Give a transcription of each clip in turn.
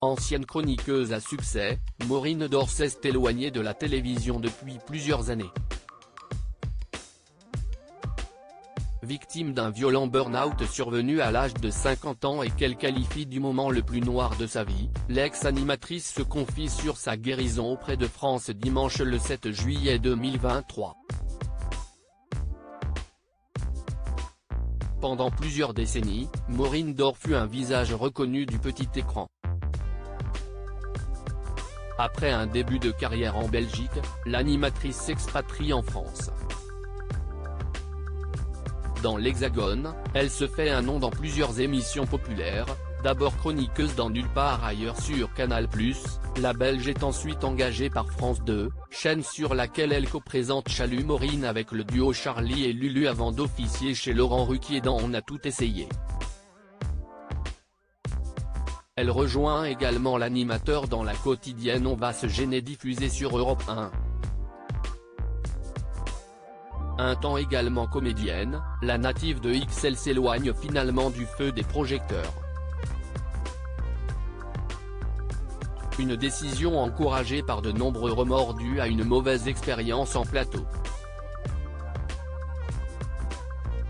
Ancienne chroniqueuse à succès, Maureen Dore s'est éloignée de la télévision depuis plusieurs années. Victime d'un violent burn-out survenu à l'âge de 50 ans et qu'elle qualifie du moment le plus noir de sa vie, l'ex-animatrice se confie sur sa guérison auprès de France dimanche le 7 juillet 2023. Pendant plusieurs décennies, Maureen Dore fut un visage reconnu du petit écran. Après un début de carrière en Belgique, l'animatrice s'expatrie en France. Dans l'Hexagone, elle se fait un nom dans plusieurs émissions populaires, d'abord chroniqueuse dans Nulle part ailleurs sur Canal+, la Belge est ensuite engagée par France 2, chaîne sur laquelle elle co-présente Chalut Maureen avec le duo Charlie et Lulu avant d'officier chez Laurent Ruquier dans On a tout essayé. Elle rejoint également l'animateur dans la quotidienne On va se gêner diffusée sur Europe 1. Un temps également comédienne, la native de XL s'éloigne finalement du feu des projecteurs. Une décision encouragée par de nombreux remords dus à une mauvaise expérience en plateau.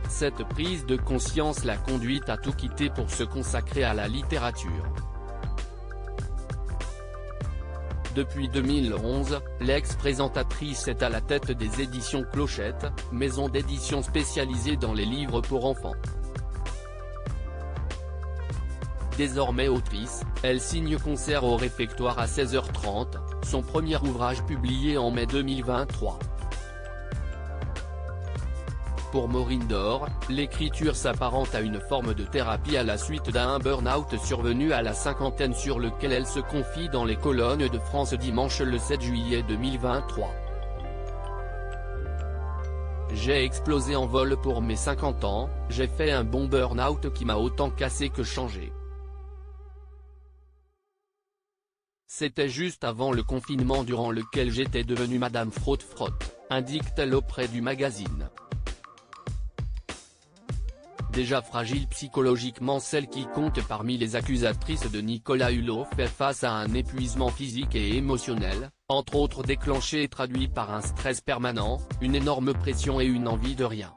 Cette prise de conscience l'a conduite à tout quitter pour se consacrer à la littérature. Depuis 2011, l'ex-présentatrice est à la tête des éditions Clochette, maison d'édition spécialisée dans les livres pour enfants. Désormais autrice, elle signe Concert au réfectoire à 16h30, son premier ouvrage publié en mai 2023. Pour Maureen Dore, l'écriture s'apparente à une forme de thérapie à la suite d'un burn-out survenu à la cinquantaine sur lequel elle se confie dans les colonnes de France dimanche le 7 juillet 2023. J'ai explosé en vol pour mes 50 ans, j'ai fait un bon burn-out qui m'a autant cassé que changé. C'était juste avant le confinement durant lequel j'étais devenue Madame Frotte-Frotte, indique-t-elle auprès du magazine. Déjà fragile psychologiquement, celle qui compte parmi les accusatrices de Nicolas Hulot fait face à un épuisement physique et émotionnel, entre autres déclenché et traduit par un stress permanent, une énorme pression et une envie de rien.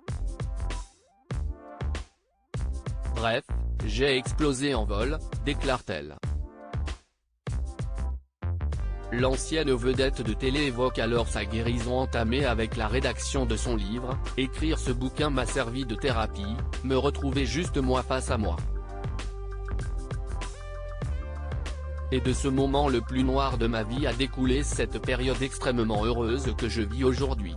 Bref, j'ai explosé en vol, déclare-t-elle. L'ancienne vedette de télé évoque alors sa guérison entamée avec la rédaction de son livre « Écrire ce bouquin m'a servi de thérapie, me retrouver juste moi face à moi. Et de ce moment le plus noir de ma vie a découlé cette période extrêmement heureuse que je vis aujourd'hui.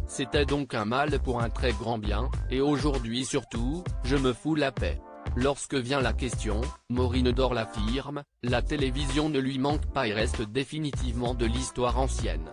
C'était donc un mal pour un très grand bien, et aujourd'hui surtout, je me fous la paix. » Lorsque vient la question, Maureen Dore l'affirme, la télévision ne lui manque pas et reste définitivement de l'histoire ancienne.